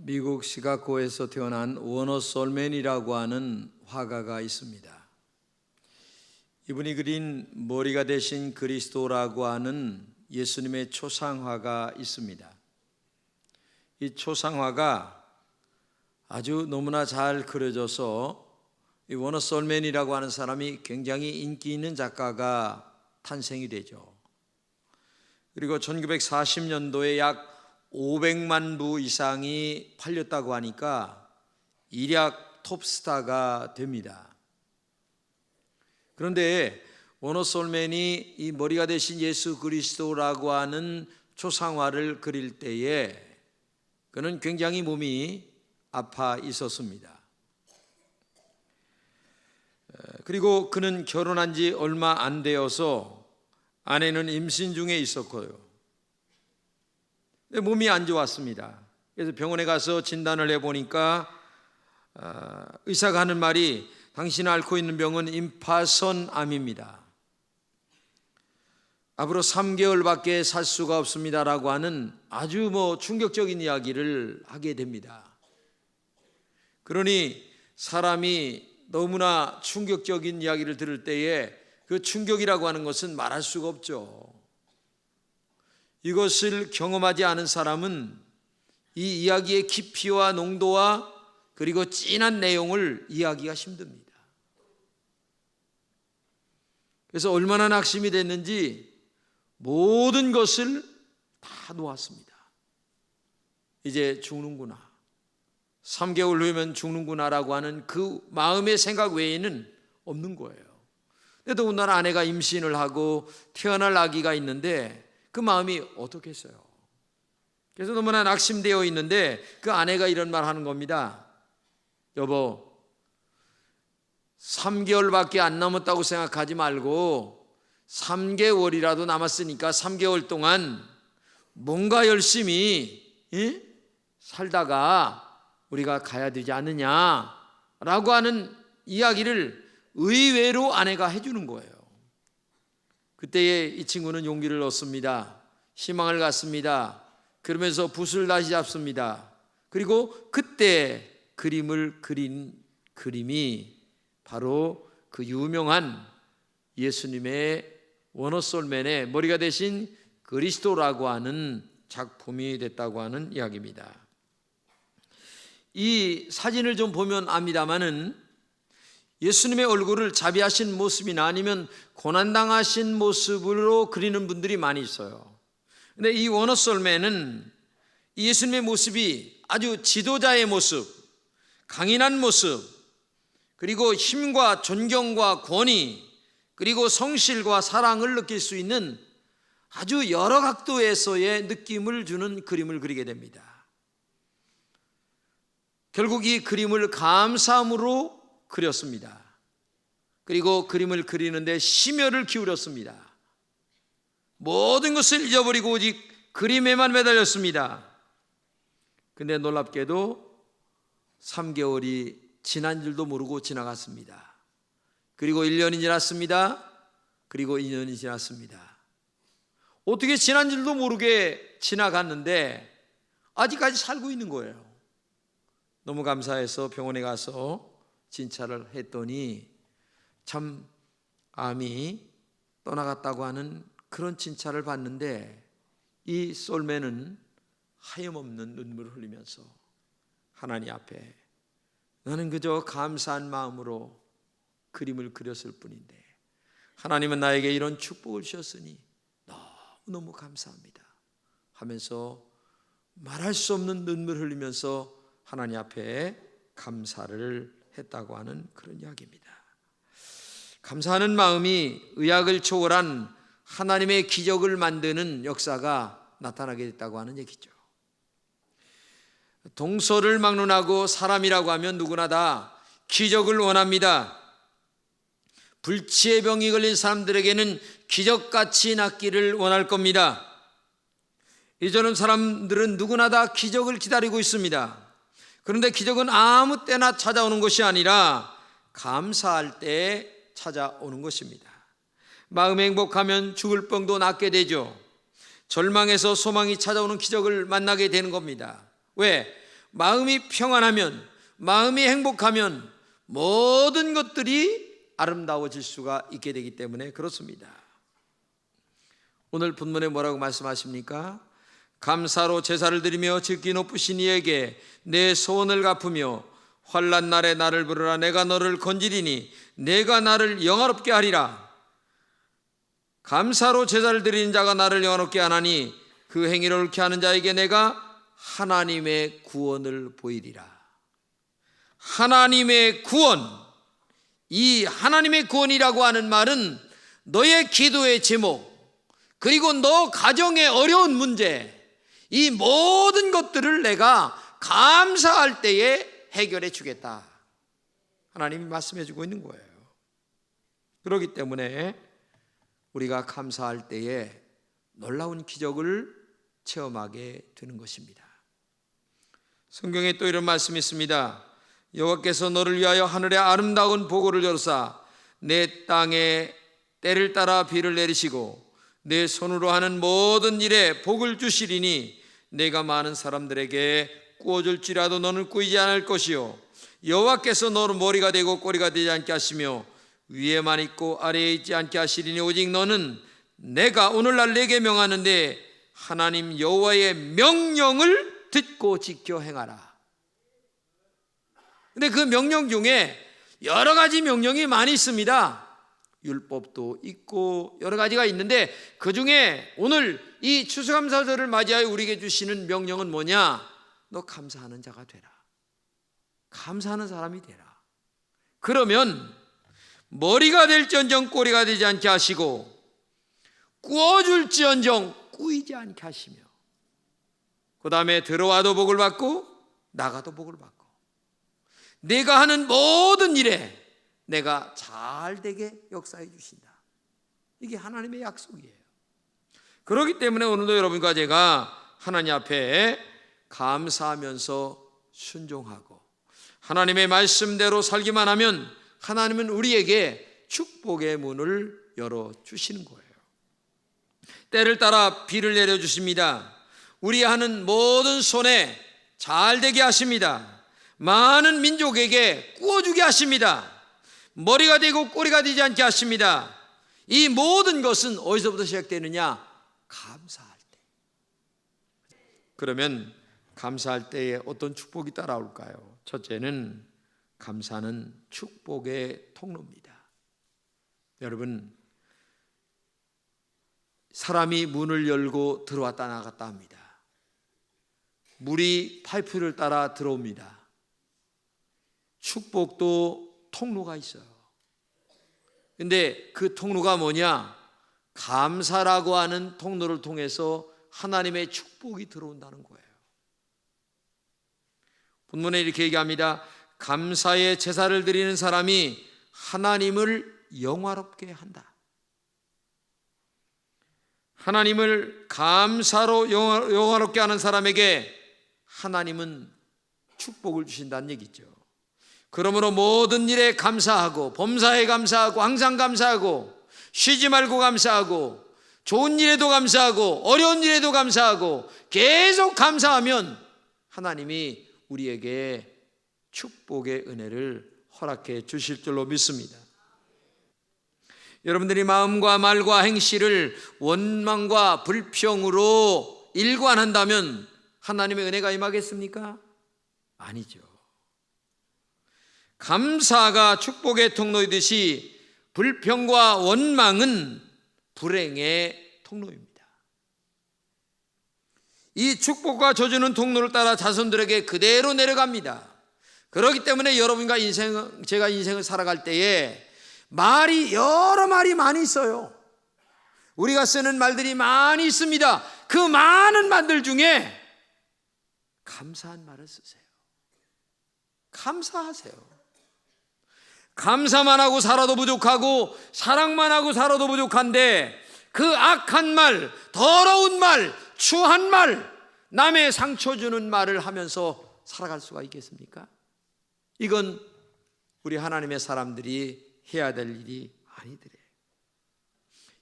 미국 시카고에서 태어난 워너 솔맨이라고 하는 화가가 있습니다. 이분이 그린 머리가 되신 그리스도라고 하는 예수님의 초상화가 있습니다. 이 초상화가 아주 너무나 잘 그려져서 이 워너 솔맨이라고 하는 사람이 굉장히 인기 있는 작가가 탄생이 되죠. 그리고 1940년도에 약 500만 부 이상이 팔렸다고 하니까 일약 톱스타가 됩니다. 그런데 워너 솔맨이 이 머리가 되신 예수 그리스도라고 하는 초상화를 그릴 때에 그는 굉장히 몸이 아파 있었습니다. 그리고 그는 결혼한 지 얼마 안 되어서 아내는 임신 중에 있었고요. 몸이 안 좋았습니다. 그래서 병원에 가서 진단을 해보니까 의사가 하는 말이 당신이 앓고 있는 병은 임파선암입니다. 앞으로 3개월밖에 살 수가 없습니다라고 하는 아주 충격적인 이야기를 하게 됩니다. 그러니 사람이 너무나 충격적인 이야기를 들을 때에 그 충격이라고 하는 것은 말할 수가 없죠. 이것을 경험하지 않은 사람은 이 이야기의 깊이와 농도와 그리고 진한 내용을 이해하기가 힘듭니다. 그래서 얼마나 낙심이 됐는지 모든 것을 다 놓았습니다. 이제 죽는구나, 3개월 후면 죽는구나라고 하는 그 마음의 생각 외에는 없는 거예요. 더군다나 아내가 임신을 하고 태어날 아기가 있는데 그 마음이 어떻겠어요? 그래서 너무나 낙심되어 있는데 그 아내가 이런 말 하는 겁니다. 여보, 3개월밖에 안 남았다고 생각하지 말고 3개월이라도 남았으니까 3개월 동안 뭔가 열심히 살다가 우리가 가야 되지 않느냐라고 하는 이야기를 의외로 아내가 해주는 거예요. 그때에 이 친구는 용기를 얻습니다. 희망을 갖습니다. 그러면서 붓을 다시 잡습니다. 그리고 그때 그림을 그린 그림이 바로 그 유명한 예수님의 워너 솔맨의 머리가 되신 그리스도라고 하는 작품이 됐다고 하는 이야기입니다. 이 사진을 좀 보면 압니다마는 예수님의 얼굴을 자비하신 모습이나 아니면 고난당하신 모습으로 그리는 분들이 많이 있어요. 근데 이 워너 솔맨은 이 예수님의 모습이 아주 지도자의 모습, 강인한 모습, 그리고 힘과 존경과 권위, 그리고 성실과 사랑을 느낄 수 있는 아주 여러 각도에서의 느낌을 주는 그림을 그리게 됩니다. 결국 이 그림을 감사함으로 그렸습니다. 그리고 그림을 그리는데 심혈을 기울였습니다. 모든 것을 잊어버리고 오직 그림에만 매달렸습니다. 근데 놀랍게도 3개월이 지난 줄도 모르고 지나갔습니다. 그리고 1년이 지났습니다. 그리고 2년이 지났습니다. 어떻게 지난 줄도 모르게 지나갔는데 아직까지 살고 있는 거예요. 너무 감사해서 병원에 가서 진찰을 했더니 참 암이 떠나갔다고 하는 그런 진찰을 받는데 이 솔맨은 하염없는 눈물을 흘리면서 하나님 앞에 나는 그저 감사한 마음으로 그림을 그렸을 뿐인데 하나님은 나에게 이런 축복을 주셨으니 너무너무 감사합니다 하면서 말할 수 없는 눈물을 흘리면서 하나님 앞에 감사를 했다고 하는 그런 이야기입니다. 감사하는 마음이 의학을 초월한 하나님의 기적을 만드는 역사가 나타나게 됐다고 하는 얘기죠. 동서를 막론하고 사람이라고 하면 누구나 다 기적을 원합니다. 불치의 병이 걸린 사람들에게는 기적같이 낫기를 원할 겁니다. 이처럼 사람들은 누구나 다 기적을 기다리고 있습니다. 그런데 기적은 아무 때나 찾아오는 것이 아니라 감사할 때 찾아오는 것입니다. 마음이 행복하면 죽을 병도 낫게 되죠. 절망에서 소망이 찾아오는 기적을 만나게 되는 겁니다. 왜? 마음이 평안하면, 마음이 행복하면 모든 것들이 아름다워질 수가 있게 되기 때문에 그렇습니다. 오늘 본문에 뭐라고 말씀하십니까? 감사로 제사를 드리며 지극히 높으신 이에게 내 소원을 갚으며 환난 날에 나를 부르라. 내가 너를 건지리니 내가 나를 영화롭게 하리라. 감사로 제사를 드리는 자가 나를 영화롭게 하나니 그 행위를 옳게 하는 자에게 내가 하나님의 구원을 보이리라. 하나님의 구원, 이 하나님의 구원이라고 하는 말은 너의 기도의 제목, 그리고 너 가정의 어려운 문제, 이 모든 것들을 내가 감사할 때에 해결해 주겠다, 하나님이 말씀해 주고 있는 거예요. 그렇기 때문에 우리가 감사할 때에 놀라운 기적을 체험하게 되는 것입니다. 성경에 또 이런 말씀이 있습니다. 여호와께서 너를 위하여 하늘의 아름다운 보고를 열사 내 땅에 때를 따라 비를 내리시고 내 손으로 하는 모든 일에 복을 주시리니 내가 많은 사람들에게 꾸어줄지라도 너는 꾸이지 않을 것이요 여호와께서 너를 머리가 되고 꼬리가 되지 않게 하시며 위에만 있고 아래에 있지 않게 하시리니 오직 너는 내가 오늘날 내게 명하는데 하나님 여호와의 명령을 듣고 지켜 행하라. 근데 그 명령 중에 여러 가지 명령이 많이 있습니다. 율법도 있고 여러 가지가 있는데 그 중에 오늘 이 추수감사절을 맞이하여 우리에게 주시는 명령은 뭐냐? 너 감사하는 자가 되라. 감사하는 사람이 되라. 그러면 머리가 될지언정 꼬리가 되지 않게 하시고 구워줄지언정 꾸이지 않게 하시며 그 다음에 들어와도 복을 받고 나가도 복을 받고 내가 하는 모든 일에 내가 잘되게 역사해 주신다. 이게 하나님의 약속이에요. 그렇기 때문에 오늘도 여러분과 제가 하나님 앞에 감사하면서 순종하고 하나님의 말씀대로 살기만 하면 하나님은 우리에게 축복의 문을 열어주시는 거예요. 때를 따라 비를 내려주십니다. 우리 하는 모든 손에 잘되게 하십니다. 많은 민족에게 구워주게 하십니다. 머리가 되고 꼬리가 되지 않게 하십니다. 이 모든 것은 어디서부터 시작되느냐? 감사할 때. 그러면 감사할 때에 어떤 축복이 따라올까요? 첫째는 감사는 축복의 통로입니다. 여러분, 사람이 문을 열고 들어왔다 나갔다 합니다. 물이 파이프를 따라 들어옵니다. 축복도 통로가 있어요. 근데 그 통로가 뭐냐? 감사라고 하는 통로를 통해서 하나님의 축복이 들어온다는 거예요. 본문에 이렇게 얘기합니다. 감사의 제사를 드리는 사람이 하나님을 영화롭게 한다. 하나님을 감사로 영화롭게 하는 사람에게 하나님은 축복을 주신다는 얘기죠. 그러므로 모든 일에 감사하고 범사에 감사하고 항상 감사하고 쉬지 말고 감사하고 좋은 일에도 감사하고 어려운 일에도 감사하고 계속 감사하면 하나님이 우리에게 축복의 은혜를 허락해 주실 줄로 믿습니다. 여러분들이 마음과 말과 행실을 원망과 불평으로 일관한다면 하나님의 은혜가 임하겠습니까? 아니죠. 감사가 축복의 통로이듯이 불평과 원망은 불행의 통로입니다. 이 축복과 저주는 통로를 따라 자손들에게 그대로 내려갑니다. 그렇기 때문에 여러분과 제가 인생을 살아갈 때에 여러 말이 많이 있어요. 우리가 쓰는 말들이 많이 있습니다. 그 많은 말들 중에 감사한 말을 쓰세요. 감사하세요. 감사만 하고 살아도 부족하고 사랑만 하고 살아도 부족한데 그 악한 말, 더러운 말, 추한 말, 남의 상처 주는 말을 하면서 살아갈 수가 있겠습니까? 이건 우리 하나님의 사람들이 해야 될 일이 아니더래요.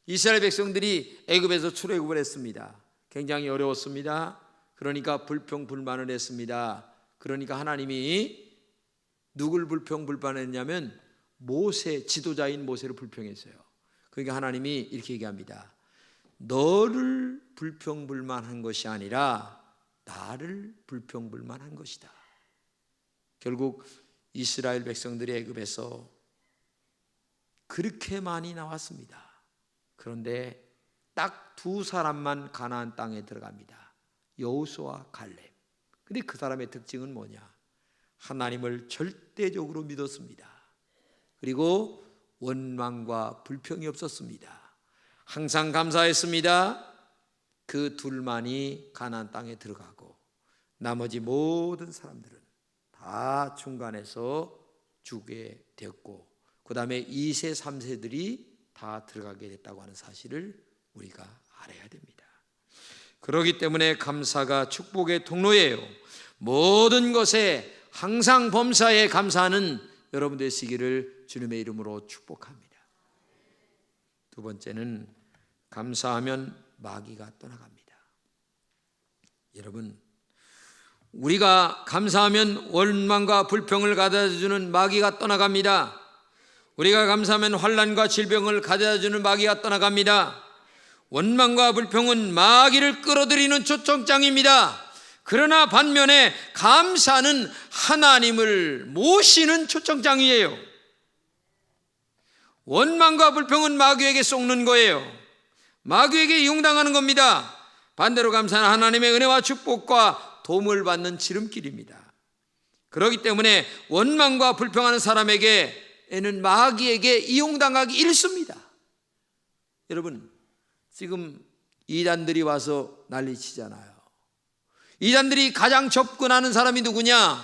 이스라엘 백성들이 애굽에서 출애굽을 했습니다. 굉장히 어려웠습니다. 그러니까 불평불만을 했습니다. 그러니까 하나님이 누굴 불평불만했냐면 모세, 지도자인 모세를 불평했어요. 그러니까 하나님이 이렇게 얘기합니다. 너를 불평불만한 것이 아니라 나를 불평불만한 것이다. 결국 이스라엘 백성들이 애굽에서 그렇게 많이 나왔습니다. 그런데 딱 두 사람만 가나안 땅에 들어갑니다. 여호수아와 갈렙. 근데 그 사람의 특징은 뭐냐? 하나님을 절대적으로 믿었습니다. 그리고 원망과 불평이 없었습니다. 항상 감사했습니다. 그 둘만이 가나안 땅에 들어가고 나머지 모든 사람들은 다 중간에서 죽게 되었고 그 다음에 2세 3세들이 다 들어가게 됐다고 하는 사실을 우리가 알아야 됩니다. 그렇기 때문에 감사가 축복의 통로예요. 모든 것에 항상 범사에 감사하는 여러분 되시기를 주님의 이름으로 축복합니다. 두 번째는 감사하면 마귀가 떠나갑니다. 여러분, 우리가 감사하면 원망과 불평을 가져다주는 마귀가 떠나갑니다. 우리가 감사하면 환난과 질병을 가져다주는 마귀가 떠나갑니다. 원망과 불평은 마귀를 끌어들이는 초청장입니다. 그러나 반면에 감사는 하나님을 모시는 초청장이에요. 원망과 불평은 마귀에게 속는 거예요. 마귀에게 이용당하는 겁니다. 반대로 감사는 하나님의 은혜와 축복과 도움을 받는 지름길입니다. 그렇기 때문에 원망과 불평하는 사람에게는 마귀에게 이용당하기 일쑤입니다. 여러분, 지금 이단들이 와서 난리치잖아요. 이단들이 가장 접근하는 사람이 누구냐?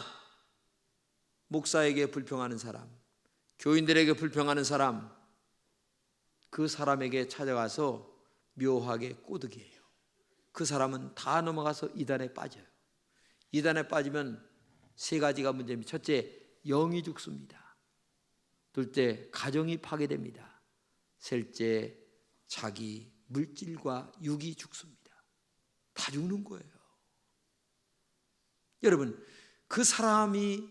목사에게 불평하는 사람, 교인들에게 불평하는 사람, 그 사람에게 찾아가서 묘하게 꼬드기예요. 그 사람은 다 넘어가서 이단에 빠져요. 이단에 빠지면 세 가지가 문제입니다. 첫째, 영이 죽습니다. 둘째, 가정이 파괴됩니다. 셋째, 자기 물질과 육이 죽습니다. 다 죽는 거예요. 여러분, 그 사람이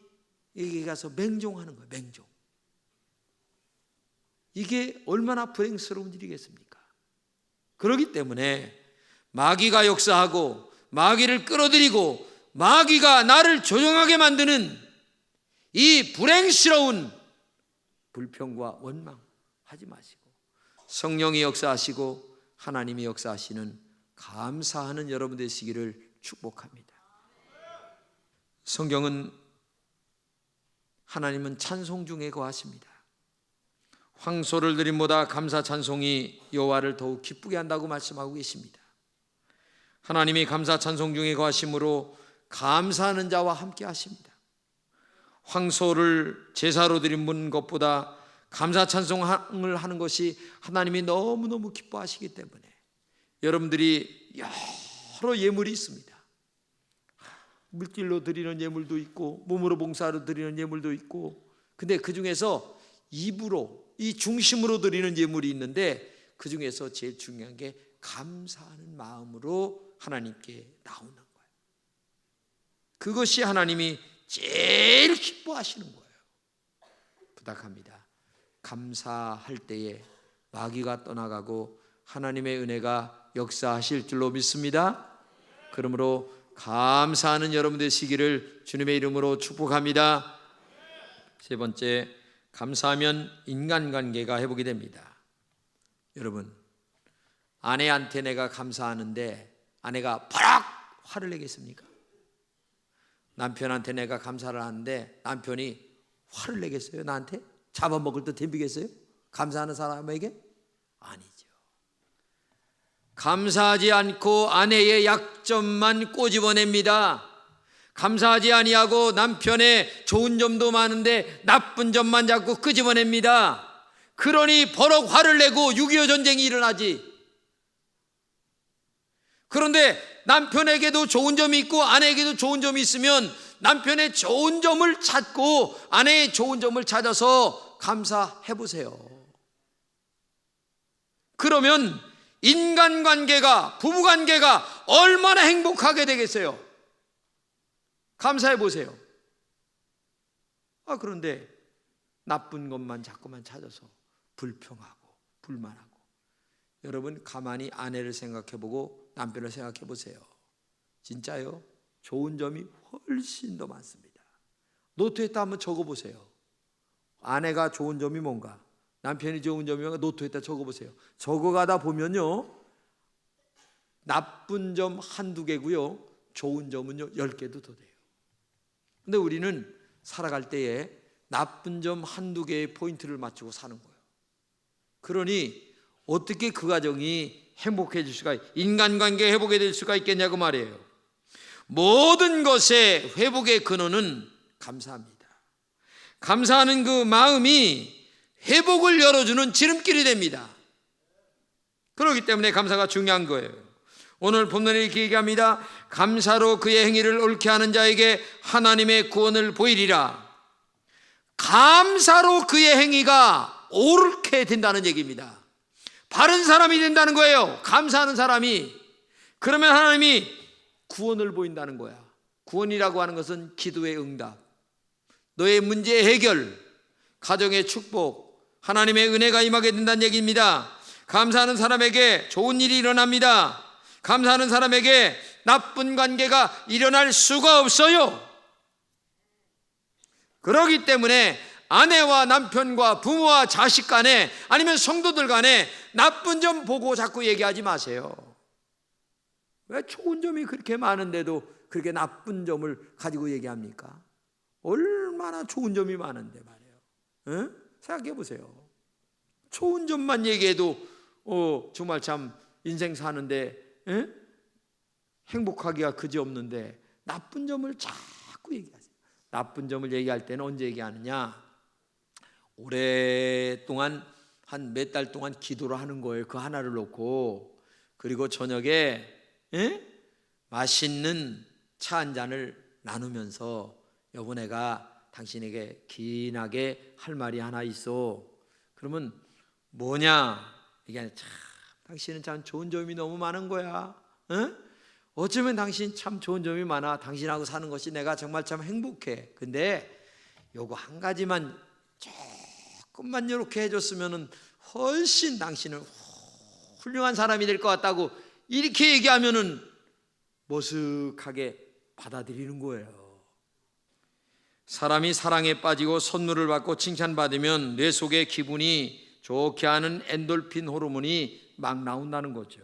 여기 가서 맹종하는 거예요. 맹종. 이게 얼마나 불행스러운 일이겠습니까? 그렇기 때문에 마귀가 역사하고 마귀를 끌어들이고 마귀가 나를 조종하게 만드는 이 불행스러운 불평과 원망 하지 마시고 성령이 역사하시고 하나님이 역사하시는 감사하는 여러분 되시기를 축복합니다. 성경은 하나님은 찬송 중에 거하십니다. 황소를 드림보다 감사 찬송이 여호와를 더욱 기쁘게 한다고 말씀하고 계십니다. 하나님이 감사 찬송 중에 거하심으로 감사하는 자와 함께 하십니다. 황소를 제사로 드린 것보다 감사 찬송을 하는 것이 하나님이 너무너무 기뻐하시기 때문에 여러분들이 여러 예물이 있습니다. 물질로 드리는 예물도 있고 몸으로 봉사로 드리는 예물도 있고, 근데 그 중에서 입으로 이 중심으로 드리는 예물이 있는데 그 중에서 제일 중요한 게 감사하는 마음으로 하나님께 나오는 거예요. 그것이 하나님이 제일 기뻐하시는 거예요. 부탁합니다. 감사할 때에 마귀가 떠나가고 하나님의 은혜가 역사하실 줄로 믿습니다. 그러므로 감사하는 여러분 되시기를 주님의 이름으로 축복합니다. 세 번째, 감사하면 인간관계가 회복이 됩니다. 여러분, 아내한테 내가 감사하는데 아내가 버럭 화를 내겠습니까? 남편한테 내가 감사를 하는데 남편이 화를 내겠어요? 나한테? 잡아먹을 듯 덤비겠어요? 감사하는 사람에게? 아니죠. 감사하지 않고 아내의 약점만 꼬집어냅니다. 감사하지 아니하고 남편의 좋은 점도 많은데 나쁜 점만 자꾸 끄집어냅니다. 그러니 버럭 화를 내고 6.25 전쟁이 일어나지. 그런데 남편에게도 좋은 점이 있고 아내에게도 좋은 점이 있으면 남편의 좋은 점을 찾고 아내의 좋은 점을 찾아서 감사해 보세요. 그러면 인간관계가, 부부관계가 얼마나 행복하게 되겠어요. 감사해 보세요. 그런데 나쁜 것만 자꾸만 찾아서 불평하고 불만하고. 여러분 가만히 아내를 생각해보고 남편을 생각해보세요. 진짜요? 좋은 점이 훨씬 더 많습니다. 노트에다 한번 적어보세요. 아내가 좋은 점이 뭔가, 남편이 좋은 점이 뭔가 노트에다 적어보세요. 적어가다 보면요, 나쁜 점 한두 개고요, 좋은 점은요 10개도 더 돼요. 근데 우리는 살아갈 때에 나쁜 점 한두 개의 포인트를 맞추고 사는 거예요. 그러니 어떻게 그 가정이 행복해질 수가, 인간관계 회복이 될 수가 있겠냐고 말이에요. 모든 것의 회복의 근원은 감사합니다. 감사하는 그 마음이 회복을 열어주는 지름길이 됩니다. 그렇기 때문에 감사가 중요한 거예요. 오늘 본문에 이렇게 얘기합니다. 감사로 그의 행위를 옳게 하는 자에게 하나님의 구원을 보이리라. 감사로 그의 행위가 옳게 된다는 얘기입니다. 바른 사람이 된다는 거예요. 감사하는 사람이. 그러면 하나님이 구원을 보인다는 거야. 구원이라고 하는 것은 기도의 응답, 너의 문제의 해결, 가정의 축복, 하나님의 은혜가 임하게 된다는 얘기입니다. 감사하는 사람에게 좋은 일이 일어납니다. 감사하는 사람에게 나쁜 관계가 일어날 수가 없어요. 그렇기 때문에 아내와 남편과 부모와 자식 간에, 아니면 성도들 간에 나쁜 점 보고 자꾸 얘기하지 마세요. 왜 좋은 점이 그렇게 많은데도 그렇게 나쁜 점을 가지고 얘기합니까? 얼마나 좋은 점이 많은데 말이에요. 생각해 보세요. 좋은 점만 얘기해도 정말 참 인생 사는데 행복하기가 그지없는데 나쁜 점을 자꾸 얘기하세요. 나쁜 점을 얘기할 때는 언제 얘기하느냐? 오랫동안 한 몇 달 동안 기도를 하는 거예요. 그 하나를 놓고. 그리고 저녁에 맛있는 차 한 잔을 나누면서, 여보 내가 당신에게 긴하게 할 말이 하나 있어. 그러면 뭐냐? 이게 참 당신은 참 좋은 점이 너무 많은 거야. 어쩌면 당신 참 좋은 점이 많아. 당신하고 사는 것이 내가 정말 참 행복해. 근데 요거 한 가지만 조금만 이렇게 해줬으면 훨씬 당신은 훌륭한 사람이 될 것 같다고 이렇게 얘기하면은 머쓱하게 받아들이는 거예요. 사람이 사랑에 빠지고 선물을 받고 칭찬받으면 뇌 속에 기분이 좋게 하는 엔돌핀 호르몬이 막 나온다는 거죠.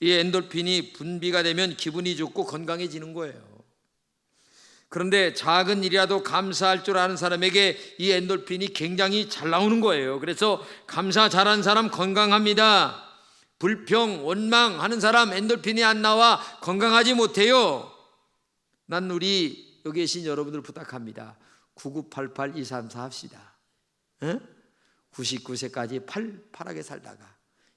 이 엔돌핀이 분비가 되면 기분이 좋고 건강해지는 거예요. 그런데 작은 일이라도 감사할 줄 아는 사람에게 이 엔돌핀이 굉장히 잘 나오는 거예요. 그래서 감사 잘하는 사람 건강합니다. 불평, 원망하는 사람 엔돌핀이 안 나와 건강하지 못해요. 난 우리 여기 계신 여러분들 부탁합니다. 9988-234 합시다. 99세까지 팔팔하게 살다가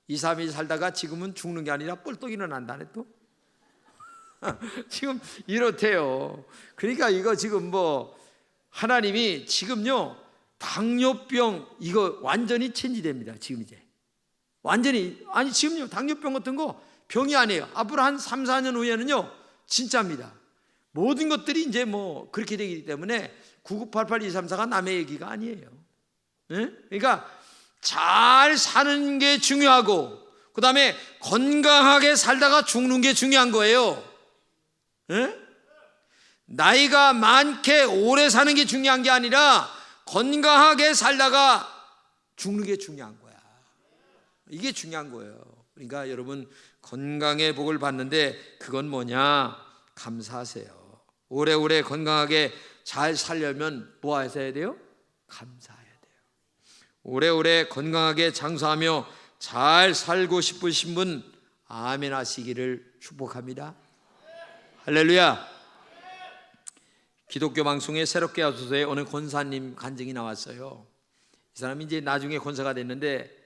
2, 3일 살다가 지금은 죽는 게 아니라 뻘떡 일어난다네 또. 지금 이렇대요. 그러니까 이거 지금 하나님이 지금요 당뇨병 이거 완전히 체인지됩니다. 지금 이제 완전히, 아니 지금요 당뇨병 같은 거 병이 아니에요. 앞으로 한 3, 4년 후에는요 진짜입니다. 모든 것들이 이제 그렇게 되기 때문에 9988-234가 남의 얘기가 아니에요. 그러니까 잘 사는 게 중요하고, 그 다음에 건강하게 살다가 죽는 게 중요한 거예요. 나이가 많게 오래 사는 게 중요한 게 아니라 건강하게 살다가 죽는 게 중요한 거야. 이게 중요한 거예요. 그러니까 여러분 건강의 복을 받는데 그건 뭐냐? 감사하세요. 오래오래 건강하게 잘 살려면 뭐 하셔야 돼요? 감사해야 돼요. 오래오래 건강하게 장수하며 잘 살고 싶으신 분 아멘 하시기를 축복합니다. 할렐루야. 기독교 방송에 새롭게 하소서에 어느 권사님 간증이 나왔어요. 이 사람이 이제 나중에 권사가 됐는데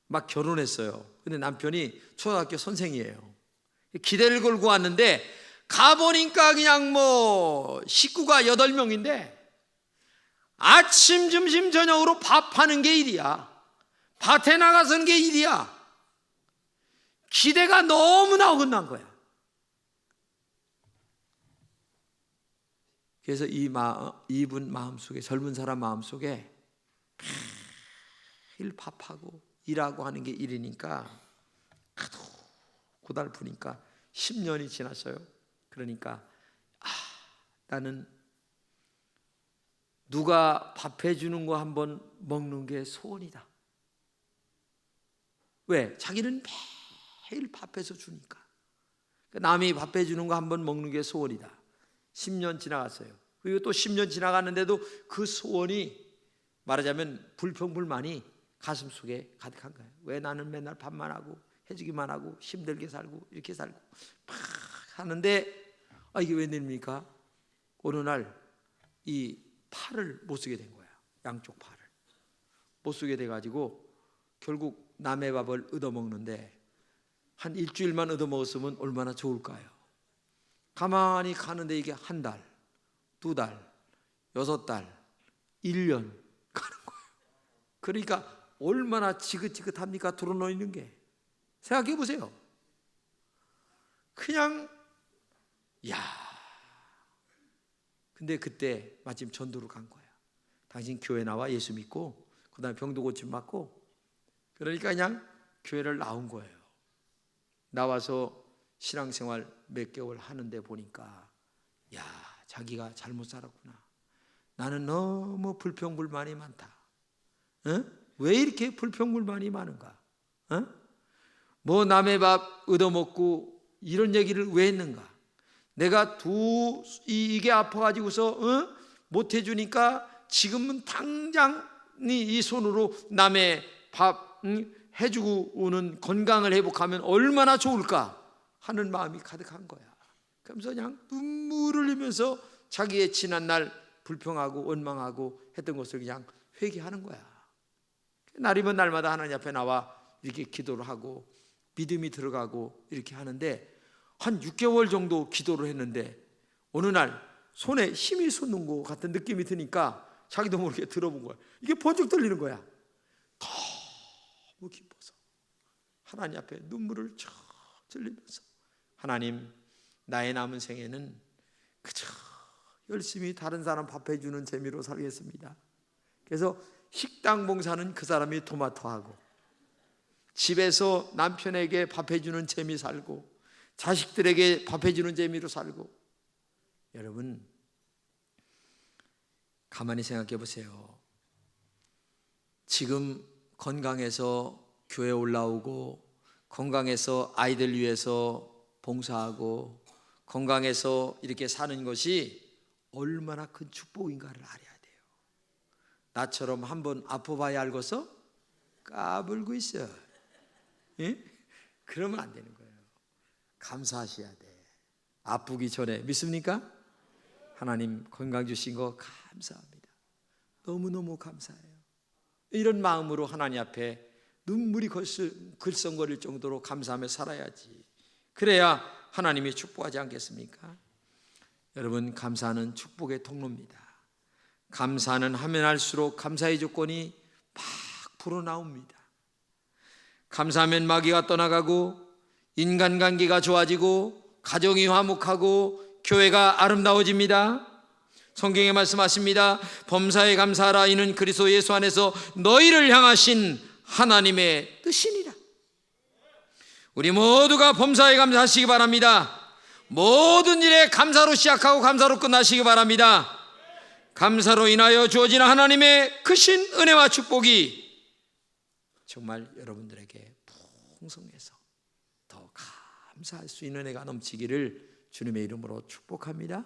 막 결혼했어요. 근데 남편이 초등학교 선생이에요. 기대를 걸고 왔는데 가보니까 그냥 식구가 8명인데 아침, 점심, 저녁으로 밥하는 게 일이야. 밭에 나가서는 게 일이야. 기대가 너무나 어긋난 거야. 그래서 이분 마음속에, 젊은 사람 마음속에 매일 밥하고 일하고 하는 게 일이니까 하도 고달프니까 10년이 지났어요. 그러니까 나는 누가 밥 해주는 거 한번 먹는 게 소원이다. 왜? 자기는 매일 밥해서 주니까. 남이 밥 해주는 거 한번 먹는 게 소원이다. 10년 지나갔어요. 그리고 또 10년 지나갔는데도 그 소원이, 말하자면 불평불만이 가슴 속에 가득한 거예요. 왜 나는 맨날 밥만 하고 해주기만 하고 힘들게 살고 이렇게 살고 막 하는데 이게 웬일입니까? 어느 날 이 팔을 못 쓰게 된 거야. 양쪽 팔을 못 쓰게 돼가지고 결국 남의 밥을 얻어먹는데, 한 일주일만 얻어먹었으면 얼마나 좋을까요? 가만히 가는데 이게 한 달, 두 달, 6달, 1년 가는 거예요. 그러니까 얼마나 지긋지긋합니까? 드러놓이는 게. 생각해 보세요. 그냥 근데 그때 마침 전도를 간 거야. 당신 교회 나와 예수 믿고 그 다음에 병도 고침 받고, 그러니까 그냥 교회를 나온 거예요. 나와서 신앙생활 몇 개월 하는데 보니까 자기가 잘못 살았구나. 나는 너무 불평불만이 많다. 왜 이렇게 불평불만이 많은가? 뭐 남의 밥 얻어먹고 이런 얘기를 왜 했는가? 내가 이게 아파가지고서 못 해주니까 지금은 당장 이 손으로 남의 밥 해주고 오는 건강을 회복하면 얼마나 좋을까 하는 마음이 가득한 거야. 그러면서 그냥 눈물을 흘리면서 자기의 지난날 불평하고 원망하고 했던 것을 그냥 회개하는 거야. 날이면 날마다 하나님 앞에 나와 이렇게 기도를 하고 믿음이 들어가고 이렇게 하는데, 한 6개월 정도 기도를 했는데 어느 날 손에 힘이 솟는 것 같은 느낌이 드니까 자기도 모르게 들어본 거야. 이게 번쩍 들리는 거야. 너무 기뻐서 하나님 앞에 눈물을 쫙 흘리면서, 하나님, 나의 남은 생에는 그저 열심히 다른 사람 밥 해주는 재미로 살겠습니다. 그래서 식당 봉사는 그 사람이 토마토하고, 집에서 남편에게 밥 해주는 재미 살고, 자식들에게 밥 해주는 재미로 살고. 여러분, 가만히 생각해 보세요. 지금 건강해서 교회 올라오고, 건강해서 아이들 위해서 봉사하고, 건강해서 이렇게 사는 것이 얼마나 큰 축복인가를 알아야 돼요. 나처럼 한번 아파봐야 알고서 까불고 있어. 예? 그러면 안 되는 거예요. 감사하셔야 돼. 아프기 전에. 믿습니까? 하나님 건강 주신 거 감사합니다. 너무너무 감사해요. 이런 마음으로 하나님 앞에 눈물이 글썽거릴 정도로 감사하며 살아야지. 그래야 하나님이 축복하지 않겠습니까? 여러분, 감사는 축복의 통로입니다. 감사는 하면 할수록 감사의 조건이 막 불어나옵니다. 감사하면 마귀가 떠나가고, 인간관계가 좋아지고, 가정이 화목하고, 교회가 아름다워집니다. 성경에 말씀하십니다. 범사에 감사하라. 이는 그리스도 예수 안에서 너희를 향하신 하나님의 뜻이니라. 우리 모두가 범사에 감사하시기 바랍니다. 모든 일에 감사로 시작하고 감사로 끝나시기 바랍니다. 감사로 인하여 주어지는 하나님의 크신 은혜와 축복이 정말 여러분들에게 풍성해서 더 감사할 수 있는 은혜가 넘치기를 주님의 이름으로 축복합니다.